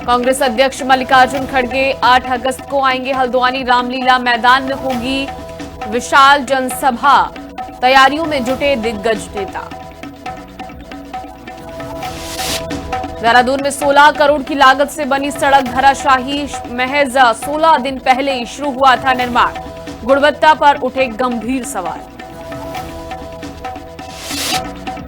कांग्रेस अध्यक्ष मल्लिकार्जुन खड़गे 8 अगस्त को आएंगे हल्द्वानी रामलीला मैदान में होगी विशाल जनसभा। तैयारियों में जुटे दिग्गज नेता। देहरादून में 16 करोड़ की लागत से बनी सड़क धराशाही। महज 16 दिन पहले ही शुरू हुआ था निर्माण। गुणवत्ता पर उठे गंभीर सवाल।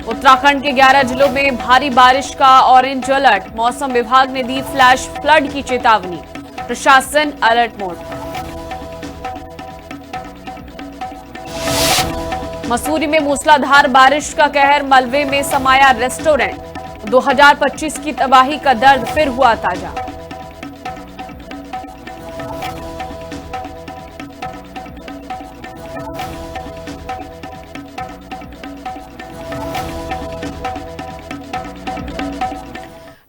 उत्तराखंड के 11 जिलों में भारी बारिश का ऑरेंज अलर्ट। मौसम विभाग ने दी फ्लैश फ्लड की चेतावनी। प्रशासन अलर्ट मोड पर। मसूरी में मूसलाधार बारिश का कहर। मलबे में समाया रेस्टोरेंट। 2025 की तबाही का दर्द फिर हुआ ताजा।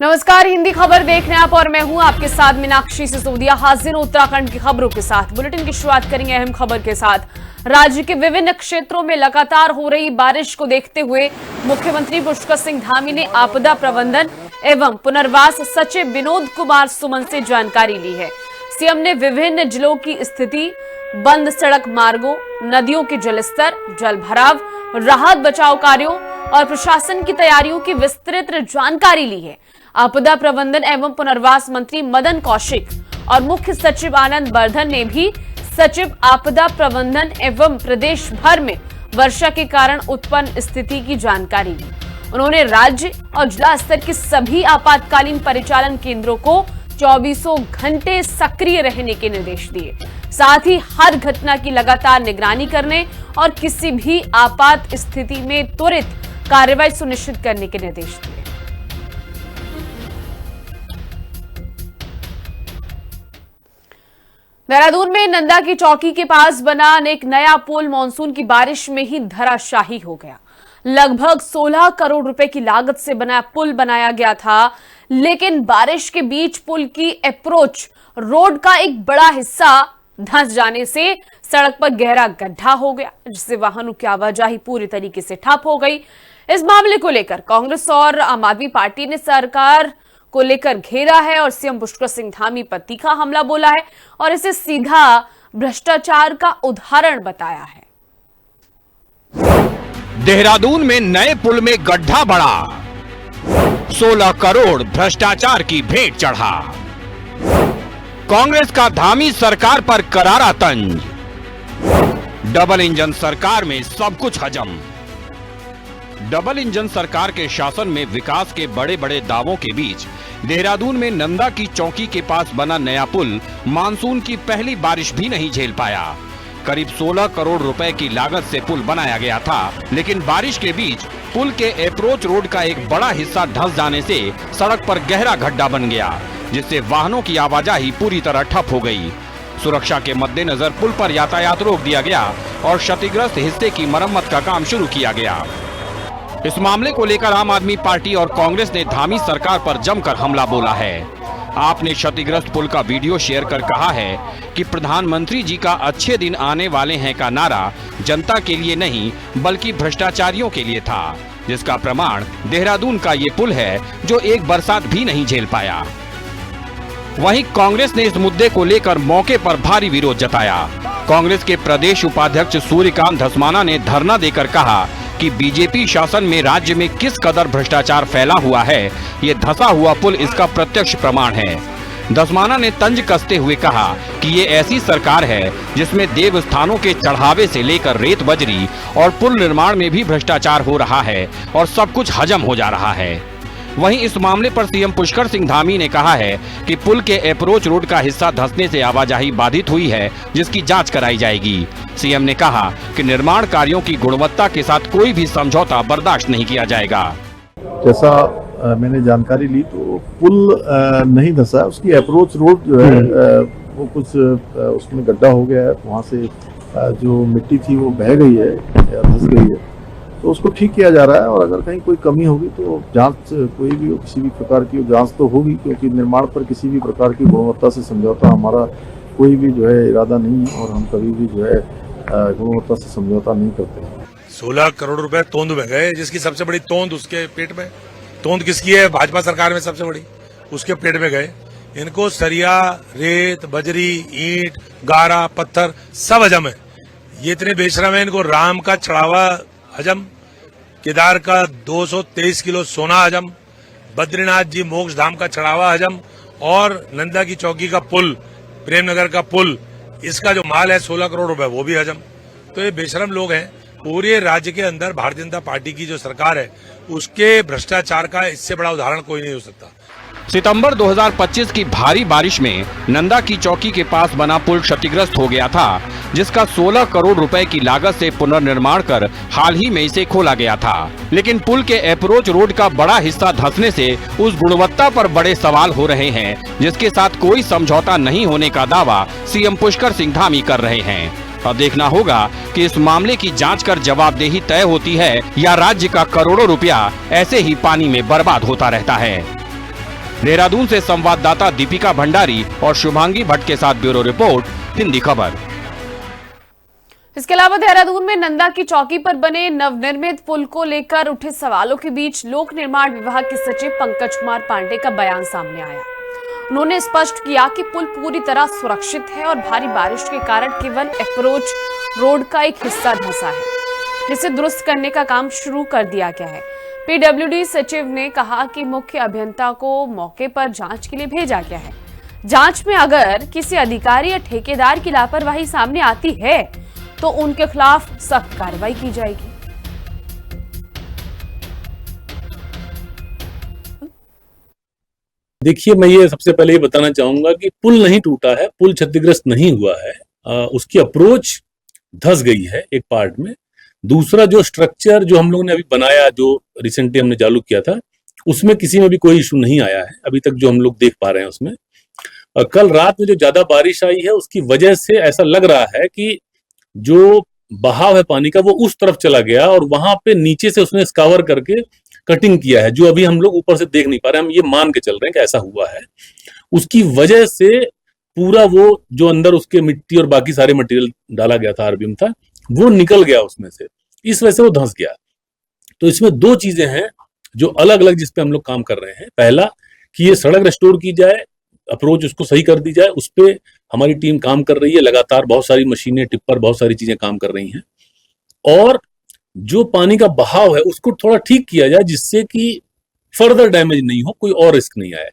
नमस्कार, हिंदी खबर देख रहे हैं आप और मैं हूं आपके साथ मीनाक्षी सिसोदिया। हाजिर उत्तराखंड की खबरों के साथ। बुलेटिन की शुरुआत करेंगे अहम खबर के साथ। राज्य के विभिन्न क्षेत्रों में लगातार हो रही बारिश को देखते हुए मुख्यमंत्री पुष्कर सिंह धामी ने आपदा प्रबंधन एवं पुनर्वास सचिव विनोद कुमार सुमन से जानकारी ली है। सीएम ने विभिन्न जिलों की स्थिति, बंद सड़क मार्गों, नदियों के जलस्तर, जल भराव, राहत बचाव कार्यों और प्रशासन की तैयारियों की विस्तृत जानकारी ली है। आपदा प्रबंधन एवं पुनर्वास मंत्री मदन कौशिक और मुख्य सचिव आनंद वर्धन ने भी सचिव आपदा प्रबंधन एवं प्रदेश भर में वर्षा के कारण उत्पन्न स्थिति की जानकारी ली। उन्होंने राज्य और जिला स्तर के सभी आपातकालीन परिचालन केंद्रों को 24 घंटे सक्रिय रहने के निर्देश दिए। साथ ही हर घटना की लगातार निगरानी करने और किसी भी आपात स्थिति में त्वरित कार्रवाई सुनिश्चित करने के निर्देश दिए। देहरादून में नंदा की चौकी के पास बना एक नया पुल मानसून की बारिश में ही धराशाही हो गया। लगभग 16 करोड़ रुपए की लागत से बना पुल बनाया गया था, लेकिन बारिश के बीच पुल की अप्रोच रोड का एक बड़ा हिस्सा धंस जाने से सड़क पर गहरा गड्ढा हो गया, जिससे वाहनों की आवाजाही पूरी तरीके से ठप हो गई। इस मामले को लेकर कांग्रेस और आम आदमी पार्टी ने सरकार को लेकर घेरा है और सीएम पुष्कर सिंह धामी पर तीखा हमला बोला है और इसे सीधा भ्रष्टाचार का उदाहरण बताया है। देहरादून में नए पुल में गड्ढा बढ़ा। 16 करोड़ भ्रष्टाचार की भेंट चढ़ा। कांग्रेस का धामी सरकार पर करारा तंज। डबल इंजन सरकार में सब कुछ हजम। डबल इंजन सरकार के शासन में विकास के बड़े बड़े दावों के बीच देहरादून में नंदा की चौकी के पास बना नया पुल मानसून की पहली बारिश भी नहीं झेल पाया। करीब 16 करोड़ रुपए की लागत से पुल बनाया गया था, लेकिन बारिश के बीच पुल के अप्रोच रोड का एक बड़ा हिस्सा धंस जाने से सड़क पर गहरा गड्ढा बन गया, जिससे वाहनों की आवाजाही पूरी तरह ठप हो गई। सुरक्षा के मद्देनजर पुल पर यातायात रोक दिया गया और क्षतिग्रस्त हिस्से की मरम्मत का काम शुरू किया गया। इस मामले को लेकर आम आदमी पार्टी और कांग्रेस ने धामी सरकार पर जमकर हमला बोला है। आपने क्षतिग्रस्त पुल का वीडियो शेयर कर कहा है कि प्रधानमंत्री जी का अच्छे दिन आने वाले हैं का नारा जनता के लिए नहीं बल्कि भ्रष्टाचारियों के लिए था, जिसका प्रमाण देहरादून का ये पुल है जो एक बरसात भी नहीं झेल पाया। वहीं कांग्रेस ने इस मुद्दे को लेकर मौके पर भारी विरोध जताया। कांग्रेस के प्रदेश उपाध्यक्ष सूर्यकांत धस्माना ने धरना देकर कहा कि बीजेपी शासन में राज्य में किस कदर भ्रष्टाचार फैला हुआ है, ये धंसा हुआ पुल इसका प्रत्यक्ष प्रमाण है। धस्माना ने तंज कसते हुए कहा कि ये ऐसी सरकार है जिसमें देव स्थानों के चढ़ावे से लेकर रेत बजरी और पुल निर्माण में भी भ्रष्टाचार हो रहा है और सब कुछ हजम हो जा रहा है। वहीं इस मामले पर सीएम पुष्कर सिंह धामी ने कहा है कि पुल के अप्रोच रोड का हिस्सा धंसने से आवाजाही बाधित हुई है, जिसकी जांच कराई जाएगी। सीएम ने कहा कि निर्माण कार्यों की गुणवत्ता के साथ कोई भी समझौता बर्दाश्त नहीं किया जाएगा। जैसा मैंने जानकारी ली तो पुल नहीं धंसा, उसकी अप्रोच रोड जो है वो कुछ उसमें गड्ढा हो गया है, वहाँ से जो मिट्टी थी वो बह गई है या धंस गई है, तो उसको ठीक किया जा रहा है। और अगर कहीं कोई कमी होगी तो जांच कोई भी किसी भी प्रकार की जांच तो होगी, क्योंकि निर्माण पर किसी भी प्रकार की गुणवत्ता से समझौता हमारा कोई भी जो है इरादा नहीं है और हम कभी भी जो है गुणवत्ता से समझौता नहीं करते। 16 करोड़ रुपए तोंद में गए, जिसकी सबसे बड़ी तोंद उसके पेट में। तोंद किसकी है? भाजपा सरकार में सबसे बड़ी, उसके पेट में गए। इनको सरिया, रेत, बजरी, ईंट, गारा, पत्थर सब हजम है। ये इतने बेशरम है, इनको राम का चढ़ावा हजम, केदार का 223 किलो सोना हजम, बद्रीनाथ जी मोक्ष धाम का चढ़ावा हजम, और नंदा की चौकी का पुल, प्रेमनगर का पुल, इसका जो माल है 16 करोड़ रुपए, वो भी हजम। तो ये बेशरम लोग हैं। पूरे राज्य के अंदर भारतीय जनता पार्टी की जो सरकार है, उसके भ्रष्टाचार का इससे बड़ा उदाहरण कोई नहीं हो सकता। सितंबर 2025 की भारी बारिश में नंदा की चौकी के पास बना पुल क्षतिग्रस्त हो गया था, जिसका 16 करोड़ रुपए की लागत से पुनर्निर्माण कर हाल ही में इसे खोला गया था। लेकिन पुल के अप्रोच रोड का बड़ा हिस्सा धंसने से उस गुणवत्ता पर बड़े सवाल हो रहे हैं, जिसके साथ कोई समझौता नहीं होने का दावा सीएम पुष्कर सिंह धामी कर रहे हैं। अब देखना होगा कि इस मामले की जांच कर जवाबदेही तय होती है या राज्य का करोड़ों रुपया ऐसे ही पानी में बर्बाद होता रहता है। देहरादून से संवाददाता दीपिका भंडारी और शुभांगी भट्ट के साथ ब्यूरो रिपोर्ट, हिंदी खबर। इसके अलावा देहरादून में नंदा की चौकी पर बने नवनिर्मित पुल को लेकर उठे सवालों के बीच लोक निर्माण विभाग के सचिव पंकज कुमार पांडे का बयान सामने आया। उन्होंने स्पष्ट किया कि पुल पूरी तरह सुरक्षित है और भारी बारिश के कारण केवल अप्रोच रोड का एक हिस्सा धंसा है, जिसे दुरुस्त करने का काम शुरू कर दिया गया है। पीडब्ल्यूडी सचिव ने कहा कि मुख्य अभियंता को मौके पर जांच के लिए भेजा गया है। जांच में अगर किसी अधिकारी या ठेकेदार की लापरवाही सामने आती है तो उनके खिलाफ सख्त कार्रवाई की जाएगी। देखिए, मैं ये सबसे पहले ये बताना चाहूंगा कि पुल नहीं टूटा है, पुल क्षतिग्रस्त नहीं हुआ है। उसकी अप्रोच धंस गई है एक पार्ट में। दूसरा, जो स्ट्रक्चर जो हम लोगों ने अभी बनाया, जो रिसेंटली हमने चालू किया था, उसमें किसी में भी कोई इशू नहीं आया है अभी तक जो हम लोग देख पा रहे हैं उसमें। कल रात में जो ज्यादा बारिश आई है उसकी वजह से ऐसा लग रहा है कि जो बहाव है पानी का वो उस तरफ चला गया और वहां पे नीचे से उसने स्कावर करके कटिंग किया है, जो अभी हम लोग ऊपर से देख नहीं पा रहे। हम ये मान के चल रहे हैं कि ऐसा हुआ है। उसकी वजह से पूरा वो जो अंदर उसके मिट्टी और बाकी सारे मटेरियल डाला गया था, आरबीएम था, वो निकल गया उसमें से, इस वजह से वो धंस गया। तो इसमें दो चीजें हैं जो अलग अलग जिस पे हम लोग काम कर रहे हैं। पहला कि ये सड़क रेस्टोर की जाए, अप्रोच उसको सही कर दी जाए, उस पे हमारी टीम काम कर रही है लगातार। बहुत सारी मशीनें, टिप्पर, बहुत सारी चीजें काम कर रही हैं। और जो पानी का बहाव है उसको थोड़ा ठीक किया जाए, जिससे कि फर्दर डैमेज नहीं हो, कोई और रिस्क नहीं आए।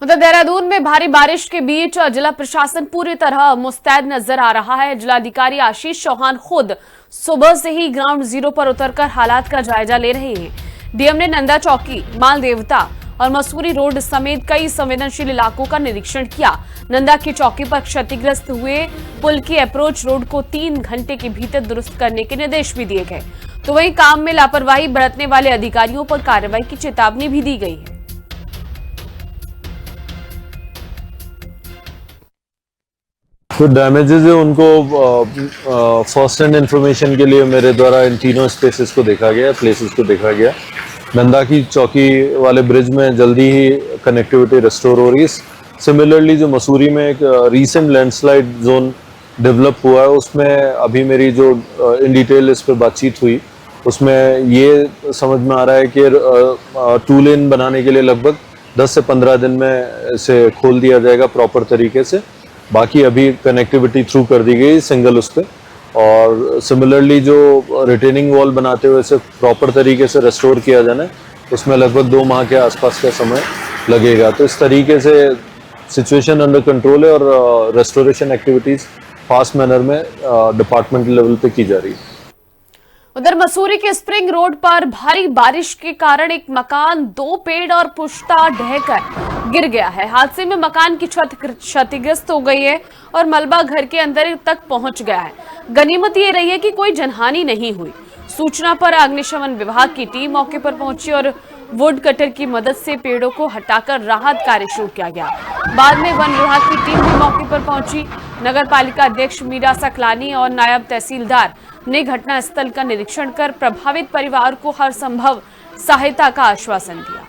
उधर देहरादून में भारी बारिश के बीच जिला प्रशासन पूरी तरह मुस्तैद नजर आ रहा है। जिलाधिकारी आशीष चौहान खुद सुबह से ही ग्राउंड जीरो पर उतरकर हालात का जायजा ले रहे हैं। डीएम ने नंदा चौकी, माल देवता और मसूरी रोड समेत कई संवेदनशील इलाकों का निरीक्षण किया। नंदा की चौकी पर क्षतिग्रस्त हुए पुल की अप्रोच रोड को 3 घंटे के भीतर दुरुस्त करने के निर्देश भी दिए गए। तो वहीं काम में लापरवाही बरतने वाले अधिकारियों पर कार्रवाई की चेतावनी भी दी गई है। तो डैमेजेस है उनको फर्स्ट हैंड इंफॉर्मेशन के लिए मेरे द्वारा इन तीनों स्पेसेस को देखा गया, प्लेसेस को देखा गया। नंदा की चौकी वाले ब्रिज में जल्दी ही कनेक्टिविटी रिस्टोर हो रही है। सिमिलरली जो मसूरी में एक रीसेंट लैंडस्लाइड जोन डेवलप हुआ है, उसमें अभी मेरी जो इन डिटेल इस पर बातचीत हुई, उसमें ये समझ में आ रहा है कि 2 लेन बनाने के लिए लगभग 10 से 15 दिन में इसे खोल दिया जाएगा प्रॉपर तरीके से। बाकी अभी कनेक्टिविटी थ्रू कर दी गई सिंगल उस पर। और सिमिलरली जो रिटेनिंग वॉल बनाते हुए इसे प्रॉपर तरीके से रेस्टोर किया जाना है, उसमें लगभग 2 माह के आसपास का समय लगेगा। तो इस तरीके से सिचुएशन अंडर कंट्रोल है और रेस्टोरेशन एक्टिविटीज फास्ट मैनर में डिपार्टमेंट लेवल पे की जा रही है। उधर मसूरी के स्प्रिंग रोड पर भारी बारिश के कारण एक मकान, 2 पेड़ और पुश्ता ढहकर गिर गया है। हादसे में मकान की छत क्षतिग्रस्त हो गई है और मलबा घर के अंदर तक पहुंच गया है। गनीमत ये रही है कि कोई जनहानि नहीं हुई। सूचना पर अग्निशमन विभाग की टीम मौके पर पहुंची और वुड कटर की मदद से पेड़ों को हटाकर राहत कार्य शुरू किया गया। बाद में वन विभाग की टीम भी मौके पर पहुंची। नगर पालिका अध्यक्ष मीरा सकलानी और नायब तहसीलदार ने घटनास्थल का निरीक्षण कर प्रभावित परिवार को हर संभव सहायता का आश्वासन दिया।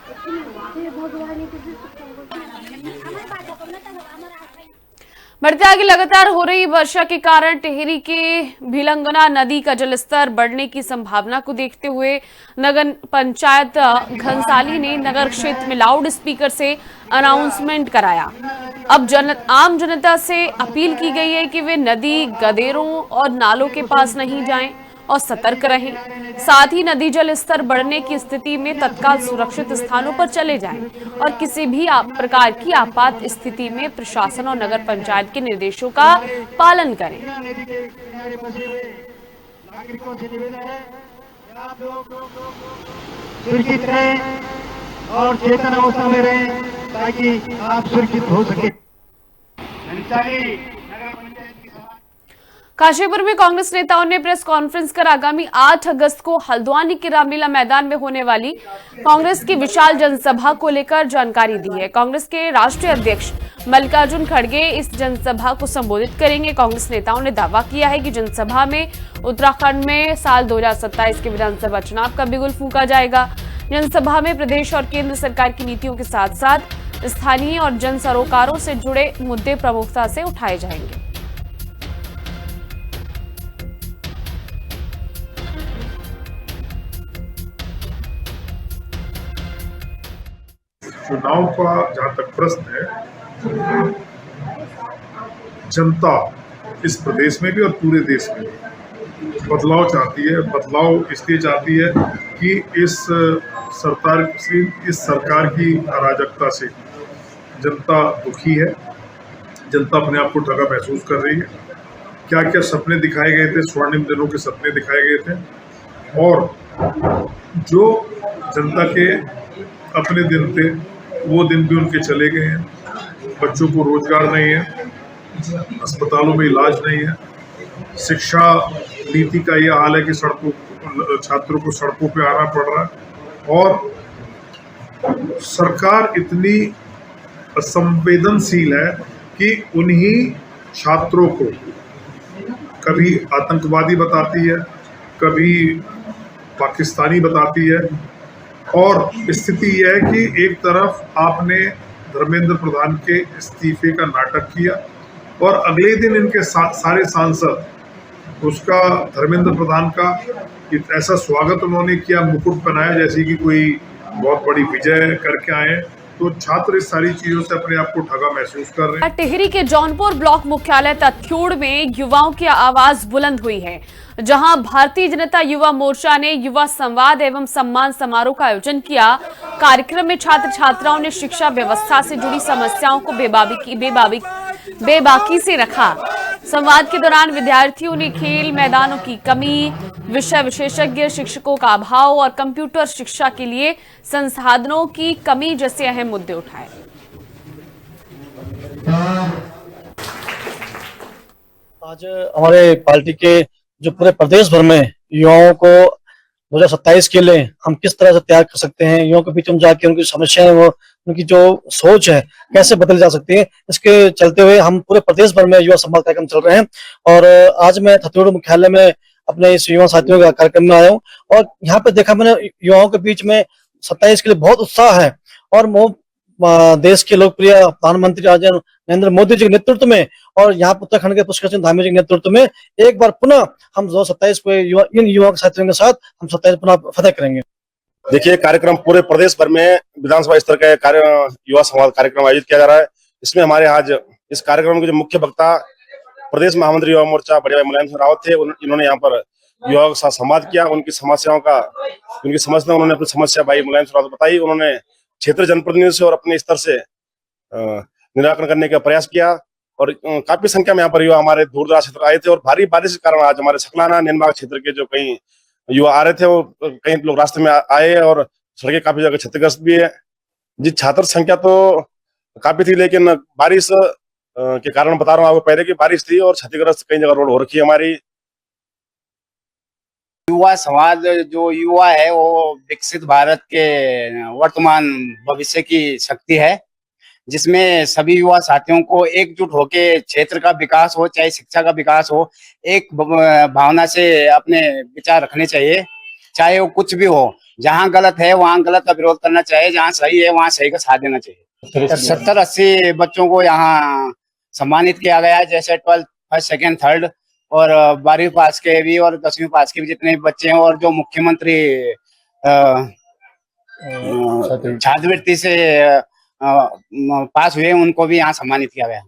बढ़ते आगे लगातार हो रही वर्षा के कारण टिहरी के भिलंगना नदी का जलस्तर बढ़ने की संभावना को देखते हुए नगर पंचायत घनसाली ने नगर क्षेत्र में लाउड स्पीकर से अनाउंसमेंट कराया। अब आम जनता से अपील की गई है कि वे नदी, गदेरों और नालों के पास नहीं जाएं और सतर्क रहें। साथ ही नदी जल स्तर बढ़ने की स्थिति में तत्काल सुरक्षित स्थानों पर चले जाएं और किसी भी प्रकार की आपात स्थिति में प्रशासन और नगर पंचायत के निर्देशों का पालन करें। सुरक्षित रहें और चेतन अवस्था में रहें ताकि आप सुरक्षित हो सके। काशीपुर में कांग्रेस नेताओं ने प्रेस कॉन्फ्रेंस कर आगामी 8 अगस्त को हल्द्वानी के रामलीला मैदान में होने वाली कांग्रेस की विशाल जनसभा को लेकर जानकारी दी है। कांग्रेस के राष्ट्रीय अध्यक्ष मल्लिकार्जुन खड़गे इस जनसभा को संबोधित करेंगे। कांग्रेस नेताओं ने दावा किया है कि जनसभा में उत्तराखंड में साल 2027 के विधानसभा चुनाव का बिगुल फूंका जाएगा। जनसभा में प्रदेश और केंद्र सरकार की नीतियों के साथ साथ स्थानीय और जन सरोकारों से जुड़े मुद्दे प्रमुखता से उठाए जाएंगे। चुनाव का जहाँ तक प्रश्न है, जनता इस प्रदेश में भी और पूरे देश में बदलाव चाहती है। बदलाव इसलिए चाहती है कि इस सरकार की अराजकता से जनता दुखी है। जनता अपने आप को ठगा महसूस कर रही है। क्या क्या सपने दिखाए गए थे, स्वर्णिम दिनों के सपने दिखाए गए थे, और जो जनता के अपने दिन थे वो दिन भी उनके चले गए हैं। बच्चों को रोजगार नहीं है, अस्पतालों में इलाज नहीं है, शिक्षा नीति का यह हाल है कि छात्रों को सड़कों पे आना पड़ रहा है, और सरकार इतनी असंवेदनशील है कि उन्हीं छात्रों को कभी आतंकवादी बताती है, कभी पाकिस्तानी बताती है। और स्थिति यह है कि एक तरफ आपने धर्मेंद्र प्रधान के इस्तीफे का नाटक किया और अगले दिन इनके सारे सांसद उसका, धर्मेंद्र प्रधान का ऐसा स्वागत उन्होंने किया, मुकुट पहनाया जैसे कि कोई बहुत बड़ी विजय करके आए। तो छात्र इस सारी चीजों से अपने आप को ठगा महसूस कर रहे हैं। टिहरी के जौनपुर ब्लॉक मुख्यालय तथ्योड़ में युवाओं की आवाज बुलंद हुई है, जहां भारतीय जनता युवा मोर्चा ने युवा संवाद एवं सम्मान समारोह का आयोजन किया। कार्यक्रम में छात्र छात्राओं ने शिक्षा व्यवस्था से जुड़ी समस्याओं को बेबाकी से रखा। संवाद के दौरान विद्यार्थियों ने खेल मैदानों की कमी, विषय विशेषज्ञ शिक्षकों का अभाव और कंप्यूटर शिक्षा के लिए संसाधनों की कमी जैसे अहम मुद्दे उठाए। आज हमारे पार्टी के जो पूरे प्रदेश भर में युवाओं को 2027 के लिए हम किस तरह से तैयार कर सकते हैं, युवाओं के बीच में जाके उनकी समस्याएं, वो उनकी जो सोच है कैसे बदल जा सकती है, इसके चलते हुए हम पूरे प्रदेश भर में युवा संवाद कार्यक्रम चल रहे हैं। और आज मैं तथ्योड़ मुख्यालय में अपने इस युवा साथियों के कार्यक्रम में आया हूँ और यहाँ पे देखा मैंने युवाओं के बीच में 27 के लिए बहुत उत्साह है। और वो देश के लोकप्रिय प्रधानमंत्री आज नरेंद्र मोदी जी के नेतृत्व में और यहाँ उत्तराखंड के पुष्कर सिंह धामी जी के नेतृत्व में एक बार पुनः हम 2027 को इन युवा साथियों के साथ हम 27 पुनः फतेह करेंगे। देखिए, कार्यक्रम पूरे प्रदेश भर में विधानसभा स्तर का युवा संवाद कार्यक्रम आयोजित किया जा रहा है। इसमें हमारे आज इस कार्यक्रम के जो मुख्य वक्ता प्रदेश महामंत्री युवा मोर्चा बड़े भाई मुलायम सिंह रावत थे। इन्होंने यहाँ पर युवाओं के साथ संवाद किया, उनकी समस्या उन्होंने अपनी समस्या भाई मुलायम सिंह रावत बताई। उन्होंने क्षेत्र जनप्रतिनिधियों से और अपने स्तर से निराकरण करने का प्रयास किया और काफी संख्या में यहाँ पर युवा हमारे दूर दराज क्षेत्र आए थे। और भारी बारिश के कारण आज हमारे सकलाना निनबाग क्षेत्र के जो कई युवा आ रहे थे, वो कई लोग रास्ते में आए और सड़कें काफी जगह क्षतिग्रस्त भी है। जी, छात्र संख्या तो काफी थी, लेकिन बारिश के कारण बता रहा हूँ आपको पहले की बारिश थी और क्षतिग्रस्त कई जगह रोड हो रखी है हमारी। युवा समाज जो युवा है वो विकसित भारत के वर्तमान भविष्य की शक्ति है, जिसमें सभी युवा साथियों को एकजुट होके क्षेत्र का विकास हो, चाहे शिक्षा का विकास हो, एक भावना से अपने विचार रखने चाहिए, चाहे वो कुछ भी हो। जहाँ गलत है वहाँ गलत का विरोध करना चाहिए, जहाँ सही है वहाँ सही का साथ देना चाहिए। 70-80 बच्चों को यहाँ सम्मानित किया गया है। जैसे 12th फर्स्ट सेकंड थर्ड और 12वीं पास के भी और 10वीं पास के भी जितने भी बच्चे हैं और जो मुख्यमंत्री छात्रवृत्ति से पास हुए उनको भी यहाँ सम्मानित किया गया।